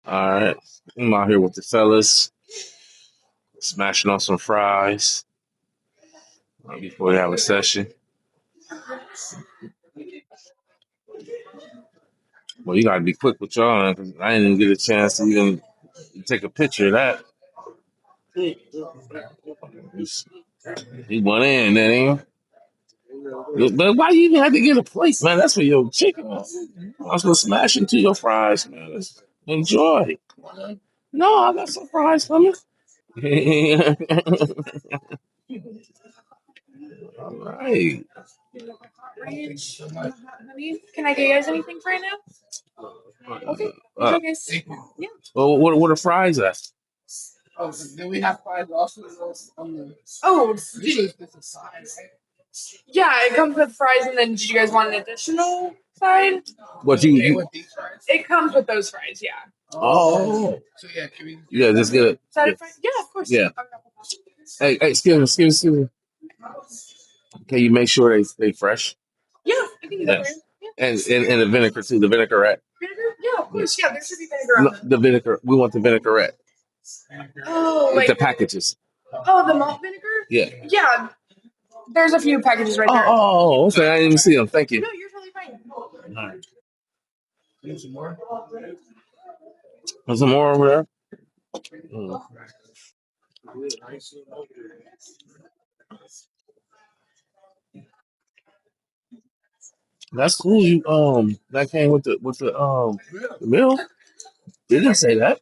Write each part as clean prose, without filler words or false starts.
All right, I'm out here with the fellas, smashing on some fries before we have a session. Well, you gotta be quick with y'all, man, 'cause I didn't even get a chance to even take a picture of that. He went in, then. But why you even have to get a plate, man? That's for your chicken. I was gonna smash into your fries, man. Enjoy. No, I got some fries for you. All right. Honey, can I get you guys anything for right now? Okay. Uh, Guys. Yeah. well, what are fries at? Oh, then we have fries also on the. Oh, yeah, it comes with fries, and then did you guys want an additional side? What you? It comes with those fries, yeah. Oh. So yeah, can we? Yeah, just get it. Side Yeah. of fries? Yeah, of course. Yeah. Hey, excuse me. Can you make sure they fresh? Yeah, I can do that for you. Yeah. And the vinegar too, the vinaigrette. Vinegar? Yeah, of course. Yeah, there should be vinegar No, on them. the vinegar. We want the vinaigrette. Oh, With the like packages. oh, the malt vinegar? Yeah. Yeah, there's a few packages right there. Okay. I didn't even see them. Thank you. No, you're totally fine. All right. There's some more over there. Mm. That's cool. You that came with the meal. They didn't say that.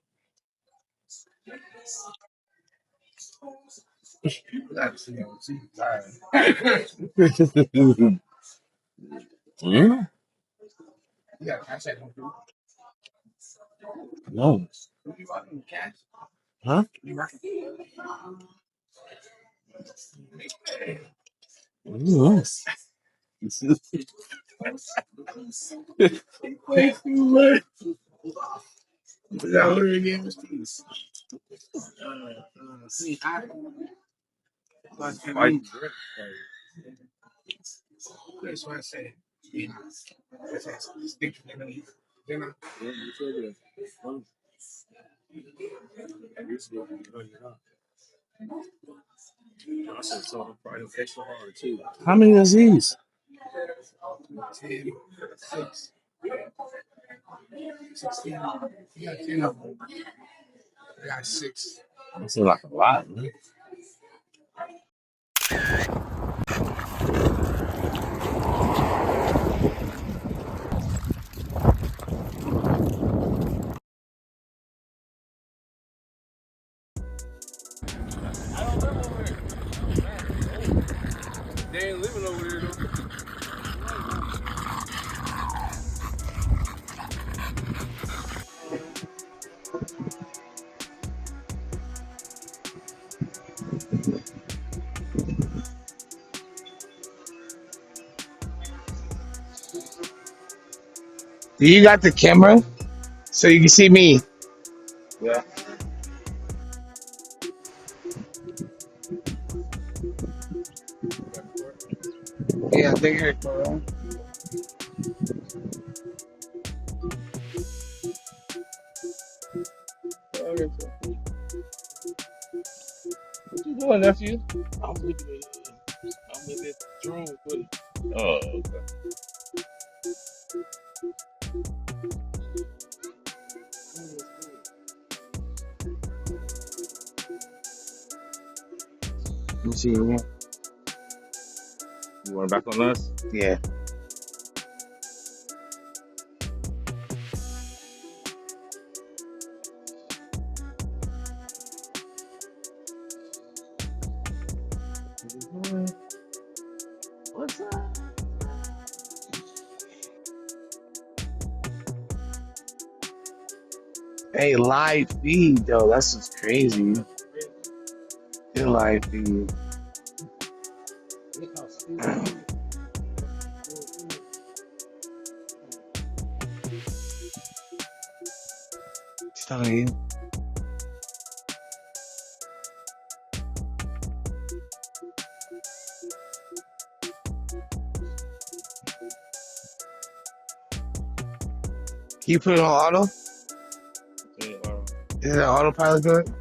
Mm? No. Huh? Mm. How many is these? That seems like a lot, man. They ain't living over there though. You got the camera so you can see me. Yeah. Yeah, I think it's around. What you doing, nephew? I'm looking at the drone footage. Oh, okay. Let me see. Yeah. You want back on us? Yeah. What's up? Hey, live feed though. That's just crazy. Your live feed. It's telling you. Can you put it on auto? Yeah. Is it autopilot good?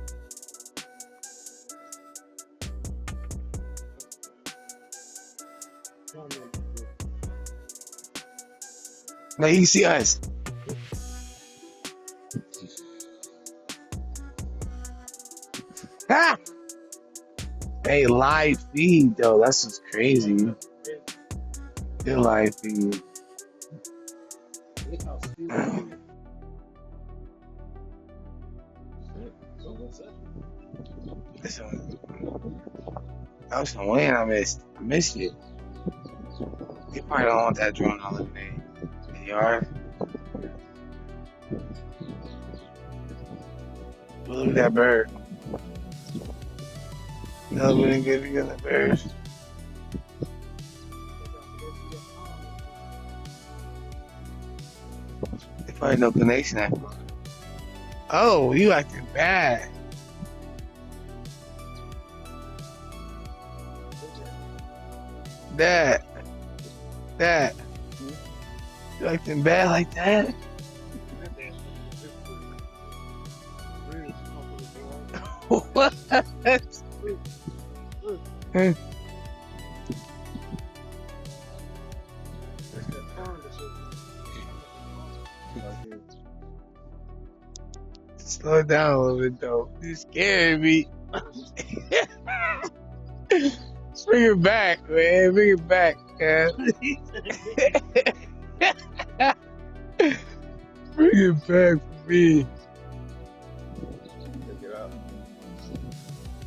No, you can see us. Ha! Hey, live feed though. That's just crazy. Your live feed. Listen, that was some win I missed. I missed it. You probably don't want that drone all the day. You are? Look at that bird. No, we didn't get the birds. They probably no connection after. Oh, you acting bad. That. You acting bad like that? What? Slow it down a little bit though. You scared me. Bring it back, man. Bring it back, man. Bring it back for me.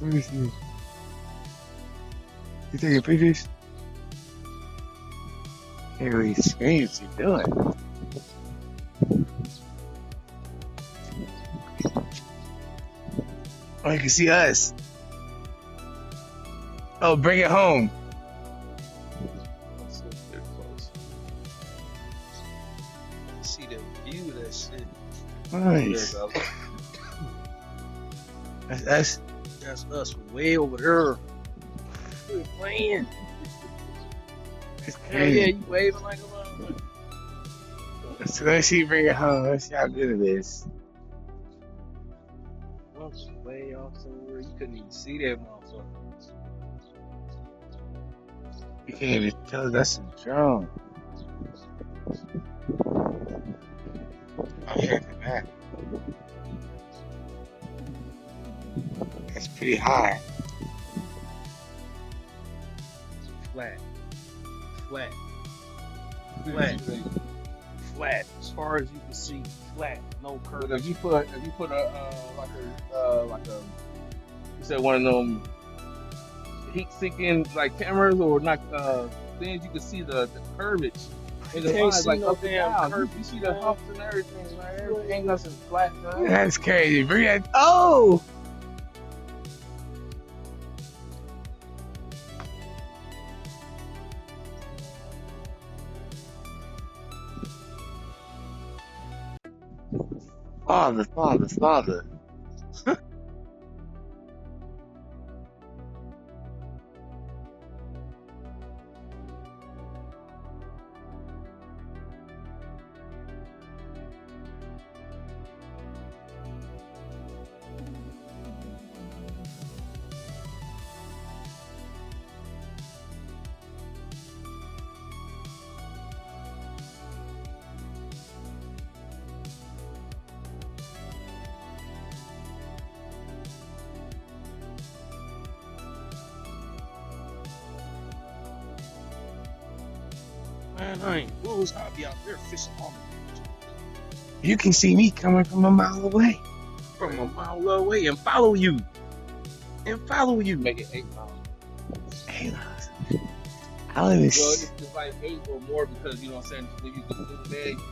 Let me see. You taking pictures? Can't really screen what you're doing. Oh, you can see us. Oh, bring it home. See the view of that shit. Nice. That's us. That's us from way over there. We're playing. It's Hell crazy. yeah, you waving like a motherfucker. So let's see, bring it home. Let's see how good it is. I'm just way off somewhere. You couldn't even see that motherfucker. You can't even tell that's a drone. Oh, here's the back. That's pretty high. Flat. Flat. Flat. Flat. As far as you can see, flat. No curve. But if you put a you said one of them heat seeking like cameras or not things, you can see the curvage in the Can't lines see like no up and damn down. curve. You see the humps and everything, like everything else is flat. Man. That's crazy. Bring that. Oh! Father. Man, I ain't rules. I'll be out there fishing on You can see me coming from a mile away. from a mile away and follow you. Make it 8 miles. Hey, I live in. Well, it's like 8 or more because you know what I'm saying. When you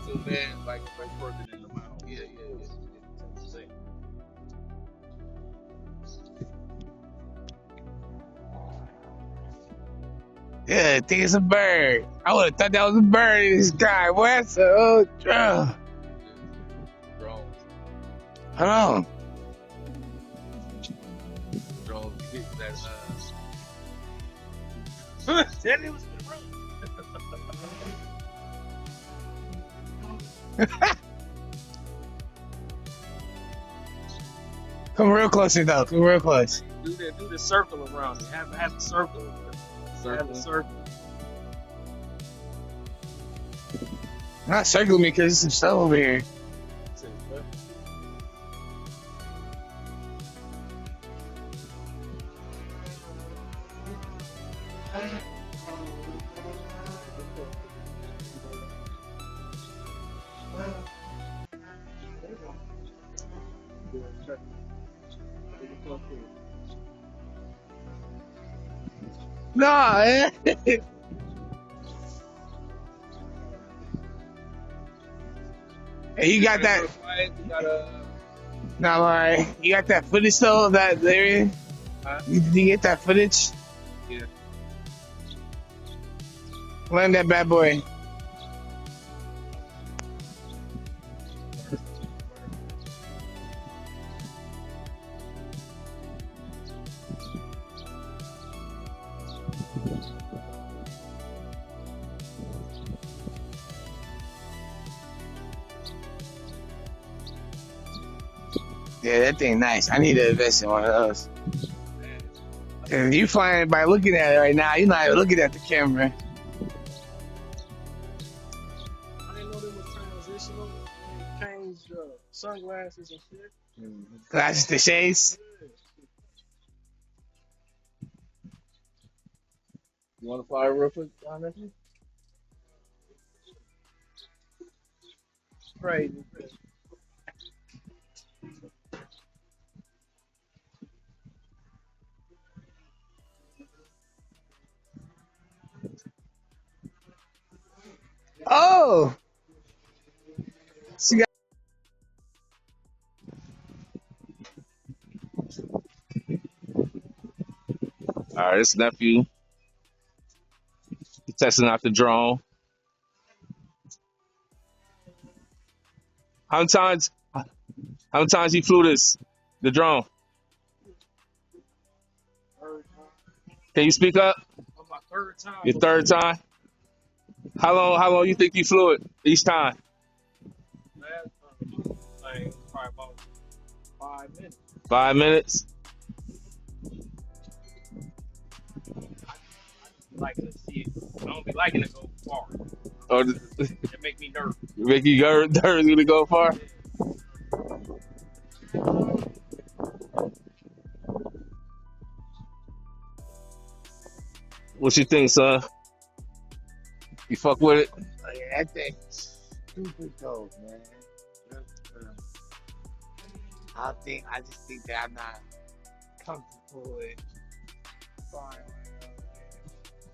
zoom in, like further than the mile. Yeah. 10%. Yeah, I think it's a bird. I would have thought that was a bird in the sky. Boy, that's a drone. Drones. Hold on. Drones. You get that. Said it was the road. Come real close, though. Come real close. Do the circle around it. Have the circle. Have the circle. Not circle me because there's some stuff over here. Nah, eh? Hey, you got that? Nah, alright. You got that footage though? That area? Huh? Did you get that footage? Yeah. Land that bad boy. Yeah, that thing nice. I need to invest in one of those. And you flying by looking at it right now. You're not even looking at the camera. I didn't know there was transitional. They changed sunglasses and shit. Glasses to shades. You want to fly real quick, John? Crazy. Oh! She got All right, this nephew. He's testing out the drone. How many times? How many times you flew the drone? Third time. Can you speak up? On my third time. Your third time? How long you think you flew it each time? Last time, like, probably about 5 minutes. 5 minutes? Liking to see it. I don't be liking to go far. Or It make me nervous. make you nervous to go far? What you think, son? You fuck with it? oh, yeah, that thing super dope, man. I just think that I'm not comfortable with flying.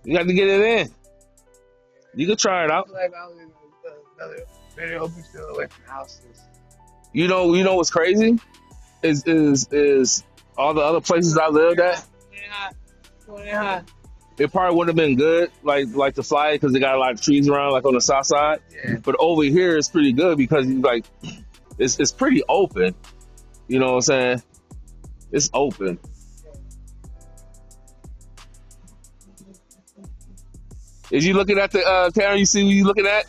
You got to get it in. You can try it I out. feel like I was in another very open field away from houses. You know what's crazy? Is all the other places I lived at, it probably would have been good, like to fly it because they got a lot of trees around, like on the south side. Yeah. But over here, it's pretty good because like it's pretty open. You know what I'm saying? It's open. Is you looking at the camera? You see what you looking at?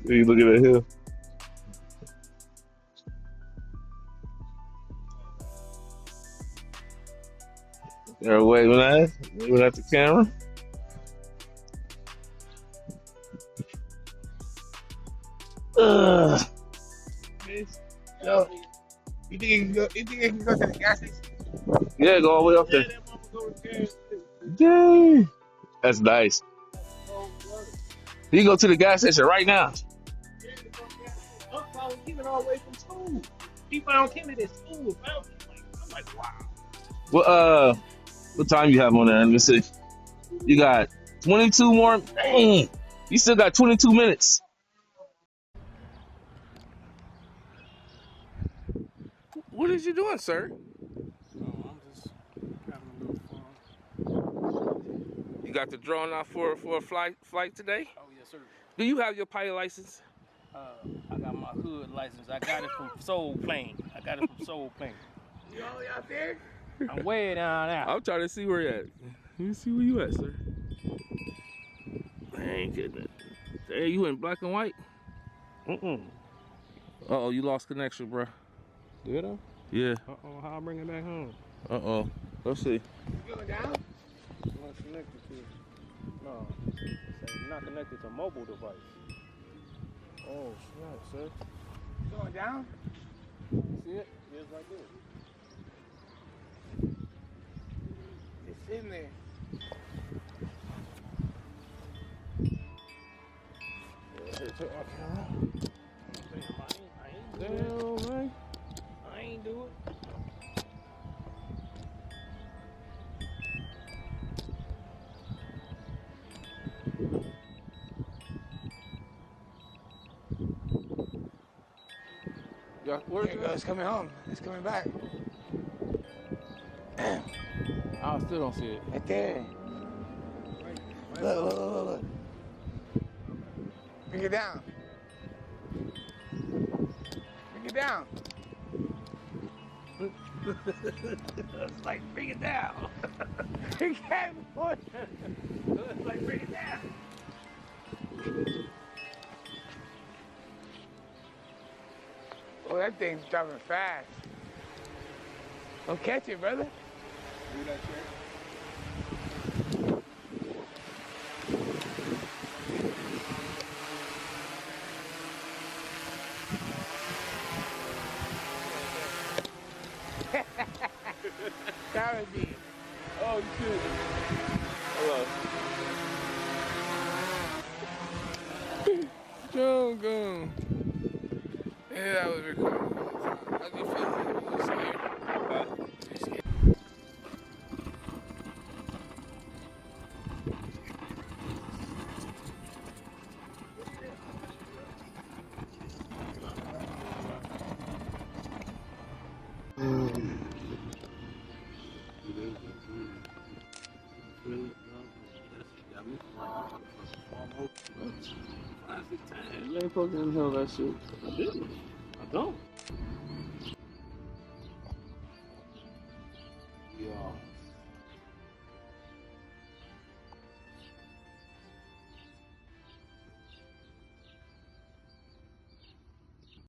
You looking at him? They're waving at the camera. Ugh. Yo, you think you can go to the gas station? Yeah, go all the way up Yeah, there. that mama go to gas station. Yay! That's nice. Oh, brother. You can go to the gas station right now. Yeah, they go to gas station. I found Kimmy all the way from school. He found Kimmy at school. Found him. I'm like, wow. What time you have on there? Let me see. You got 22 more. Dang, you still got 22 minutes. What is you doing, sir? Oh, I'm just having a little fun. You got the drone out for a flight today? Oh, yes, sir. Do you have your pilot license? I got my hood license. I got it from Soul Plane. You all out there? I'm way down there. I'm trying to see where you at. Let me see where you at, sir. I ain't getting it. Hey, you in black and white? Uh-oh, you lost connection, bro. Did I? Yeah. Uh-oh, how I bring it back home? Uh-oh. Let's see. You going down? I'm not connected to. No. It says not connected to mobile device. Oh, snap, sir. You going down? See it? Yes, right there. It's sitting there. Take my camera. I ain't do it. Damn, man. I ain't do it. Yeah, where's Here it goes. It's coming home. It's coming back. I still don't see it. Right there. Look. Bring it down. Bring it down. It's like, bring it down. You can't push it. It's like, bring it down. Oh, that thing's driving fast. Don't catch it, brother. Do that shit. That would be. Oh, shit. Hello. Joe, go. Yeah, that was recording. How do you feel? You scared? Huh? You scared? You ain't supposed to inhale that shit. I didn't. I don't.